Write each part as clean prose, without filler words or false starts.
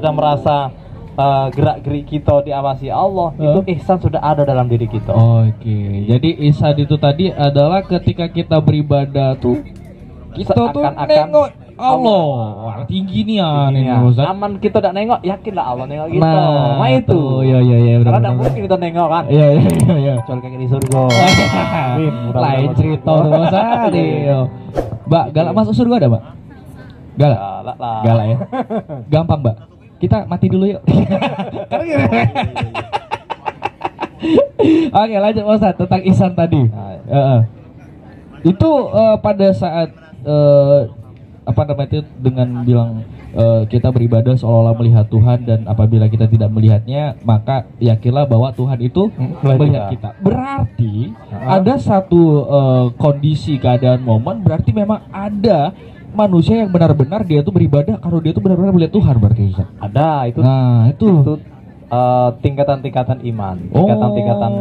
sudah merasa gerak-gerik kita diawasi Allah, itu ihsan sudah ada dalam diri kita. Oke. Jadi ihsan itu tadi adalah ketika kita beribadah tuh kita tuh nengok Allah. Wah, tinggi nih ya nih Ustaz. Aman kita tidak nengok, yakinlah Allah nengok kita. Nah, itu. Iya Karena tidak mungkin kita nengok kan. Iya. Kecuali kayak di surga. Lain cerita tuh Ustaz. Mbak, galak masuk surga ada, Mbak? Galak lah. Galak ya. Gampang, Mbak. Kita mati dulu yuk. Oke, lanjut Ustaz tentang ihsan tadi. Itu pada saat apa namanya itu dengan bilang kita beribadah seolah-olah melihat Tuhan, dan apabila kita tidak melihatnya maka yakinlah bahwa Tuhan itu melihat kita. Berarti ada satu kondisi, keadaan, momen, berarti memang ada manusia yang benar-benar dia tuh beribadah kalau dia tuh benar-benar melihat Tuhan, berarti Ustaz. Ada itu. Nah, itu tingkatan-tingkatan iman, tingkatan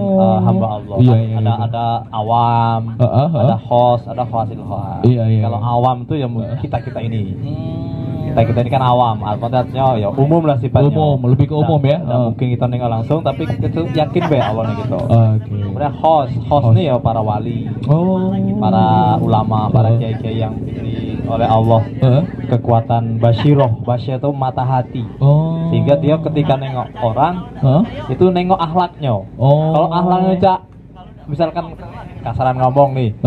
hamba Allah. Iya. Ada awam, ada khos, ada khawasil khas. Iya. Kalau awam itu ya kita ini. Kita ini kan awam, artinya ya umum lah sifatnya. Umum, lebih ke umum ya. Mungkin kita nengok langsung, tapi kita yakin be awalnya gitu. Kemudian khos nih ya para wali, para ulama, para kiai-kiai yang diberi oleh Allah kekuatan basyiroh itu mata hati. Sehingga dia ketika nengok orang itu nengok akhlaknya. Kalau akhlaknya cak, misalkan kasaran ngomong nih,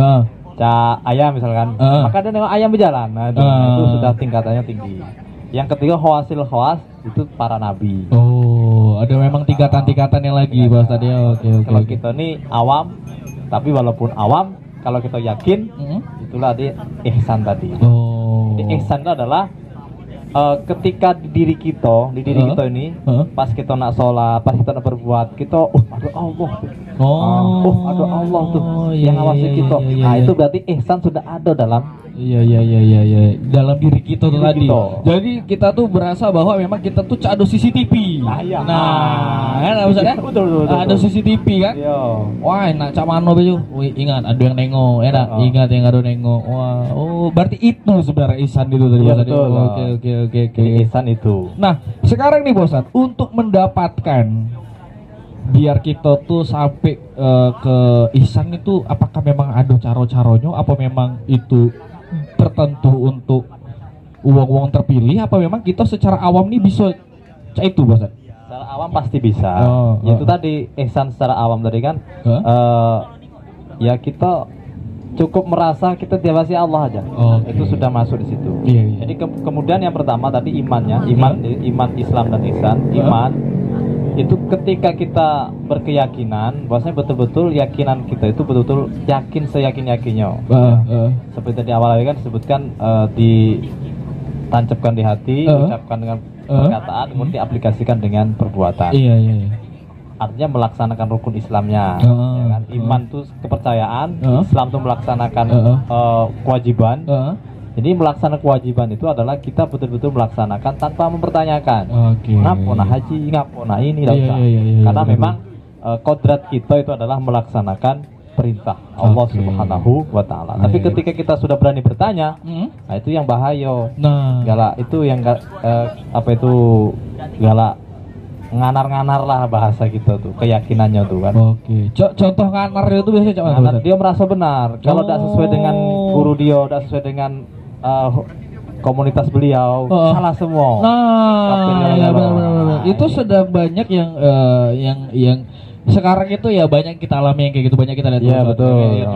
cak ayam misalkan, maka dia nengok ayam berjalan. Nah, itu sudah tingkatannya tinggi. Yang ketiga khawasil khawas, itu para nabi. Ada memang tingkatan-tingkatannya lagi bahas tadi. Oke. Kalau kita nih awam, tapi walaupun awam, kalau kita yakin, itulah dia ihsan tadi. Jadi ihsan itu adalah ketika di diri kita ini, pas kita nak sholat, pas kita nak berbuat, kita ada Allah tuh. Ada Allah tuh yang ngawasi kita. Nah, itu berarti ihsan sudah ada dalam dalam diri kita tuh tadi. Jadi kita tuh berasa bahwa memang kita tuh ada CCTV. Nah, maksudnya betul. Ada CCTV kan? Wah, enak cak mano beju. Ingat ada yang nengok, ingat yang ada nengok. Wah, berarti itu sebenarnya ihsan itu tadi. Oke. Ihsan itu. Nah, sekarang nih Bosan, untuk mendapatkan biar kita tuh sampai ke ihsan itu, apakah memang ada cara-caranya, apa memang itu tertentu untuk uang terpilih, apa memang kita secara awam nih bisa itu Bosan? Secara awam pasti bisa. Yaitu tadi ihsan secara awam tadi kan, ya kita cukup merasa kita diawasi Allah aja. Itu sudah masuk di situ. Jadi kemudian yang pertama tadi imannya, iman Islam dan ihsan. Iman itu ketika kita berkeyakinan bahwasanya betul-betul yakinan kita itu betul-betul yakin seyakin-yakinnya. Seperti tadi awal kan disebutkan, ditancapkan di hati, diucapkan dengan perkataan, kemudian diaplikasikan dengan perbuatan. Artinya melaksanakan rukun Islamnya. Ya kan? Iman itu kepercayaan, Islam itu melaksanakan kewajiban. Jadi melaksanakan kewajiban itu adalah kita betul-betul melaksanakan tanpa mempertanyakan. Ngapona haji, ngapona ini, tidak usah. Karena memang kodrat kita itu adalah melaksanakan perintah Allah Subhanahu wa Ta'ala. Tapi ketika kita sudah berani bertanya, nah itu yang bahaya. Galak itu yang galak nganar-nganar lah bahasa kita tuh, keyakinannya tuh kan. Contoh nganar itu biasanya nganar, dia merasa benar. Kalau tidak sesuai dengan guru dia, tidak sesuai dengan komunitas beliau, salah semua. Benar. Itu sudah banyak yang sekarang itu ya banyak kita alami yang kayak gitu, banyak kita lihat. Betul.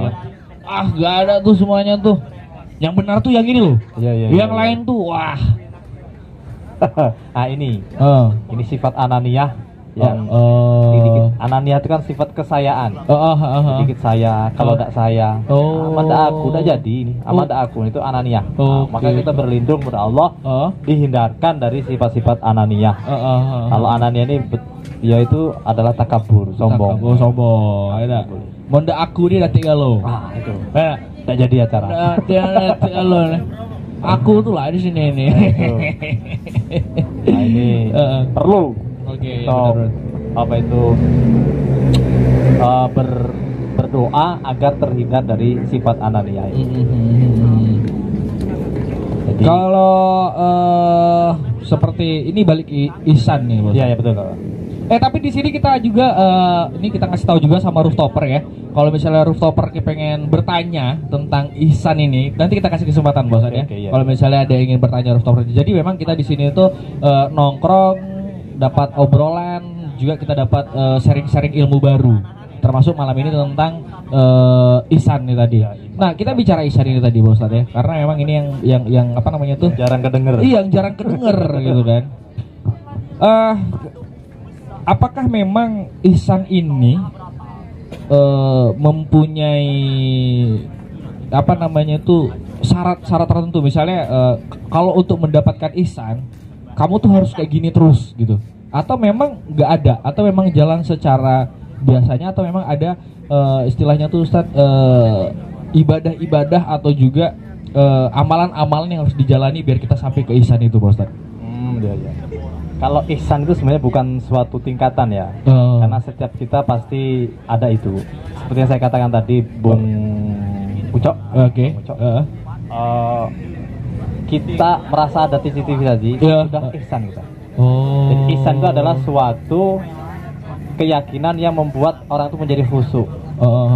Gak ada tuh semuanya tuh. Yang benar tuh yang ini loh. Yang lain tuh wah. Ini sifat ananiyah yang ananiyah itu kan sifat kesayaan. Sedikit saya, kalau tidak saya, amat aku udah jadi ini, amat aku itu ananiyah. Maka kita berlindung kepada Allah, dihindarkan dari sifat-sifat ananiyah. Kalau ananiyah ini yaitu adalah takabur, sombong. Ada. Monda aku dia datang lo. Itu. Tidak jadi acara. Datang lo. Aku tuh lah di sini nih. Nah, ini perlu. Berdoa agar terhindar dari sifat ananiyah. Jadi, kalau seperti ini balik ihsan nih, Bos. Iya, ya, betul. Tapi di sini kita juga ini kita ngasih tahu juga sama rooftopper ya. Kalau misalnya rooftopper pengen bertanya tentang ihsan ini, nanti kita kasih kesempatan, Bos, ya. Iya. Kalau misalnya ada yang ingin bertanya rooftopper. Jadi memang kita di sini itu nongkrong, dapat obrolan, juga kita dapat sharing-sharing ilmu baru. Termasuk malam ini tentang ihsan nih tadi. Nah, kita bicara ihsan ini tadi, Bos, ya. Karena memang ini yang apa namanya tuh? Jarang kedenger. Iya, yang jarang kedenger gitu kan. Apakah memang ihsan ini mempunyai apa namanya tuh syarat-syarat tertentu? Misalnya kalau untuk mendapatkan ihsan, kamu tuh harus kayak gini terus gitu. Atau memang nggak ada? Atau memang jalan secara biasanya, atau memang ada istilahnya tuh Ustadz ibadah-ibadah atau juga amalan-amalan yang harus dijalani biar kita sampai ke ihsan itu, Pak Ustadz? Ya. Kalau ihsan itu sebenarnya bukan suatu tingkatan ya, karena setiap kita pasti ada itu. Seperti yang saya katakan tadi, Bung Ucok. Oke. Kita merasa ada CCTV tadi, sudah ihsan kita. Jadi ihsan itu adalah suatu keyakinan yang membuat orang itu menjadi khusyuk.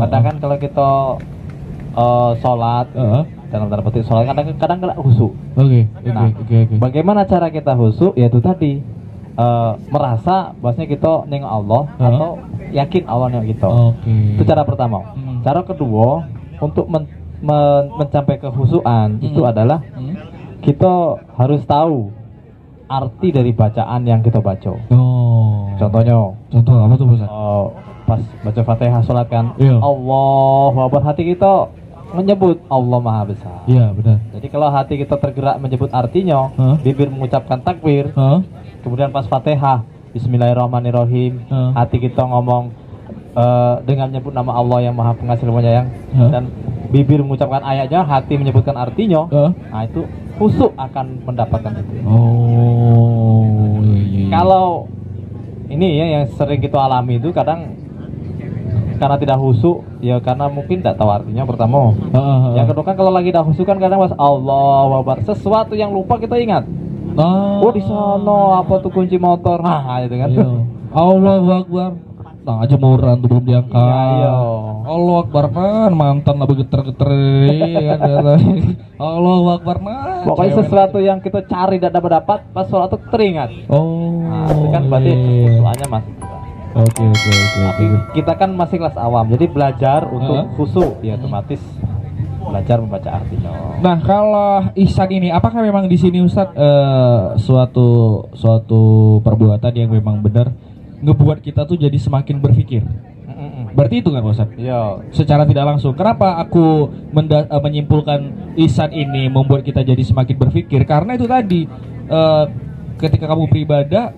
Kadang kan kalau kita sholat, dalam tanda petik sholat kadang nggak khusyuk. Bagaimana cara kita khusyuk? Yaitu tadi merasa bahwasanya kita nengok Allah atau yakin Allah nengok kita. Itu cara pertama. Cara kedua untuk mencapai kekhusyukan itu adalah kita harus tahu arti dari bacaan yang kita baca. Contoh apa tuh, Ustaz? Pas baca Fatihah sholat kan, Allahu Akbar, hati kita menyebut Allah Maha Besar. Iya, benar. Jadi kalau hati kita tergerak menyebut artinya, bibir mengucapkan takbir, kemudian pas Fatihah Bismillahirrahmanirrahim, hati kita ngomong dengan menyebut nama Allah yang Maha Pengasih Penyayang, dan bibir mengucapkan ayatnya, hati menyebutkan artinya, nah itu khusyuk akan mendapatkan itu. Iya. Kalau ini ya yang sering kita alami itu kadang karena tidak khusyuk, ya karena mungkin tidak tahu artinya pertama. Yang kedua kan kalau lagi tidak khusyuk kan kadang pas Allahu Akbar, sesuatu yang lupa kita ingat. Di sana apa tuh kunci motor, nah itu kan. Allahu Akbar. Nah, jemuran tuh belum diangkat. Allahu Akbar man, mantan lah bergetar-getar kan. Allahu Akbar man. Pokoknya sesuatu yang kita cari tidak dapat pas sholat itu teringat. Nah, itu kan berarti soalnya masih. Oke. Tapi kita kan masih kelas awam, jadi belajar untuk khusyuk, ya otomatis belajar membaca artinya. Nah, kalau ihsan ini, apakah memang di sini Ustadz suatu perbuatan yang memang benar ngebuat kita tuh jadi semakin berpikir? Berarti itu kan, Ustaz? Iya. Secara tidak langsung. Kenapa aku menyimpulkan ihsan ini membuat kita jadi semakin berpikir? Karena itu tadi ketika kamu beribadah,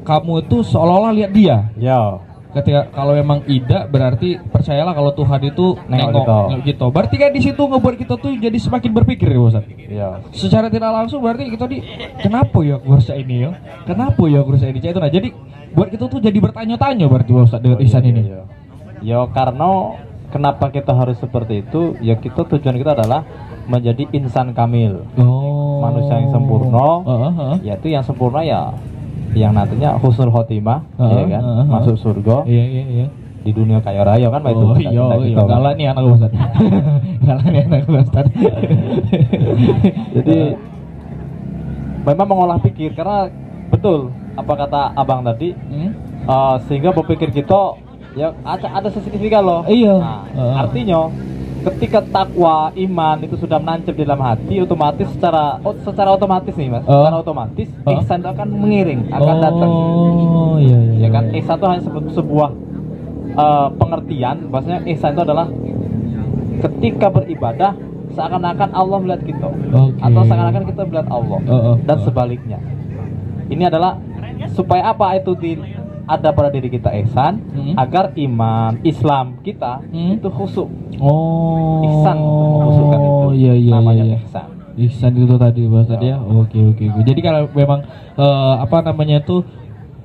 kamu itu seolah-olah lihat dia. Iya. Ketika kalau memang tidak, berarti percayalah kalau Tuhan itu nengok gitu. Berarti kan di situ ngebuat kita tuh jadi semakin berpikir, ya, Ustaz? Iya. Secara tidak langsung berarti kita kenapa ya aku harus ini ya? Kenapa ya aku harus ini? Itu nah, jadi buat kita tuh jadi bertanya-tanya berarti, Ustaz, dengan ihsan ini. Iya. Ya karena kenapa kita harus seperti itu? Ya kita tujuan kita adalah menjadi insan kamil. Manusia yang sempurna. Yaitu yang sempurna ya yang nantinya husnul khotimah, ya kan? Masuk surga. Iya. Di dunia kaya raya kan itu. Iya. Galak nih anak Ustaz. Galak nih anak Ustaz. Jadi memang mengolah pikir karena betul apa kata abang tadi, sehingga berpikir kita ya ada sesignifikan loh. Iya. Nah, artinya ketika takwa iman itu sudah menancap di dalam hati, otomatis secara otomatis nih Mas, secara otomatis ihsan itu akan mengiring, akan datang. Iya. Ya kan, ihsan itu hanya sebuah pengertian, bahwasanya ihsan itu adalah ketika beribadah seakan-akan Allah melihat kita, atau seakan-akan kita melihat Allah, dan sebaliknya. Ini adalah supaya apa itu ada pada diri kita ihsan, agar iman Islam kita itu khusyuk. Ihsan mengkhusyukkan itu. Iya. Namanya ihsan. Ihsan itu tadi bahasa dia. Oke. Jadi kalau memang apa namanya itu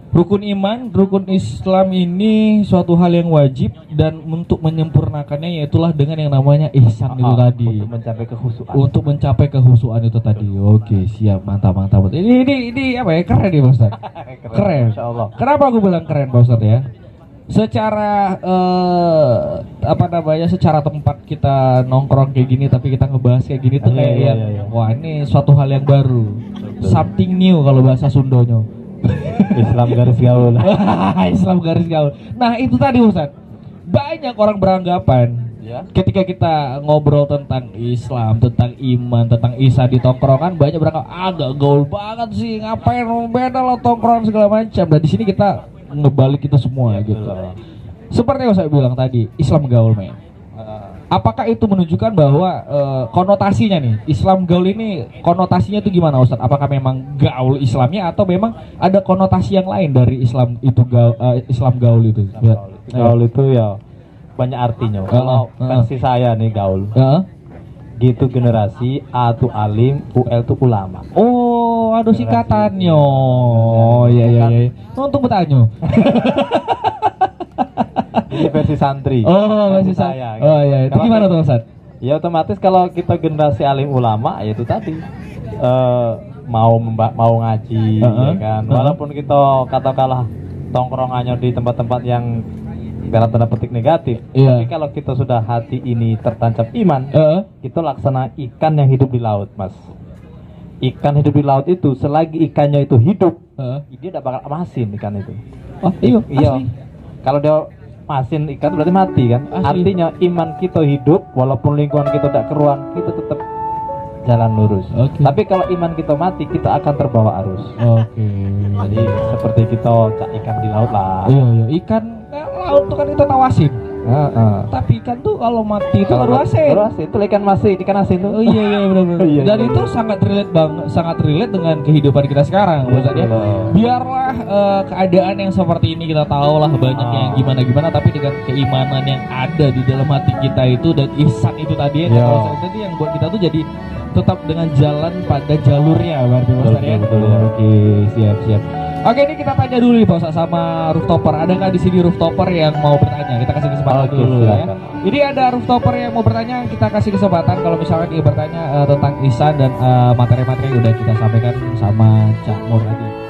Rukun iman, rukun Islam ini suatu hal yang wajib dan untuk menyempurnakannya yaitulah dengan yang namanya ihsan itu tadi. Untuk mencapai kehusuan. Untuk mencapai kehusuan itu tadi. Oke, siap, mantap. Ini apa ya? Keren nih, Pak Ustaz. Keren. Insyaallah. Kenapa aku bilang keren, Pak Ustaz ya? Secara secara tempat kita nongkrong kayak gini tapi kita ngebahas kayak gini tuh kayak wah, ini suatu hal yang baru. Something new kalau bahasa Sundonyo. Islam garis gaul. Islam garis gaul. Nah, itu tadi Ustaz. Banyak orang beranggapan ketika kita ngobrol tentang Islam, tentang iman, tentang Isa di tongkrongan, banyak beranggapan agak gaul banget sih, ngapain beda lo tongkrongan segala macam. Dan di sini kita ngebalik kita semua gitu. Seperti yang saya bilang tadi, Islam gaul, men. Apakah itu menunjukkan bahwa konotasinya nih Islam gaul ini konotasinya itu gimana Ustaz? Apakah memang gaul Islamnya atau memang ada konotasi yang lain dari Islam itu Islam gaul itu? Gaul itu ya banyak artinya. Kalau versi saya nih gaul. Gitu generasi, A itu alim, UL itu ulama. Oh, aduh singkatannya. Oh, iya. Untung bertanya. Ini versi santri. Oh, versi saya. Oh iya, itu gimana tuh Ustaz? Ya otomatis kalau kita generasi alim ulama ya itu tadi mau ngaji ya kan. Walaupun kita katakanlah tongkrongannya di tempat-tempat yang dalam tanda petik negatif, tapi kalau kita sudah hati ini tertancap iman, kita laksana ikan yang hidup di laut, Mas. Ikan hidup di laut itu selagi ikannya itu hidup, dia tidak bakal masin ikan itu. Oh, iya. Kalau dia masin ikan berarti mati kan. Artinya iman kita hidup walaupun lingkungan kita tidak keruan, kita tetap jalan lurus. Tapi kalau iman kita mati, kita akan terbawa arus. Jadi seperti kita cak ikan di laut lah. Iya. Ikan laut itu kan kita tawasin. Tapi ikan tuh kalau mati itu baru asin. Itu ikan asin tuh. Oh iya benar. Dan itu sangat relate dengan kehidupan kita sekarang, maksudnya. Biarlah keadaan yang seperti ini kita tahu lah banyak yang gimana tapi dengan keimanan yang ada di dalam hati kita itu dan ihsan itu tadi tadi yang buat kita tuh jadi tetap dengan jalan pada jalurnya berarti Mas ya. Betul. Oke, siap. Oke, ini kita tanya dulu nih Pak Ustaz sama rooftopper. Ada nggak di sini rooftopper yang mau bertanya? Kita kasih kesempatan dulu ya. Ini ada rooftopper yang mau bertanya, kita kasih kesempatan kalau misalnya dia bertanya tentang ihsan dan materi-materi udah kita sampaikan sama Cak Mur tadi.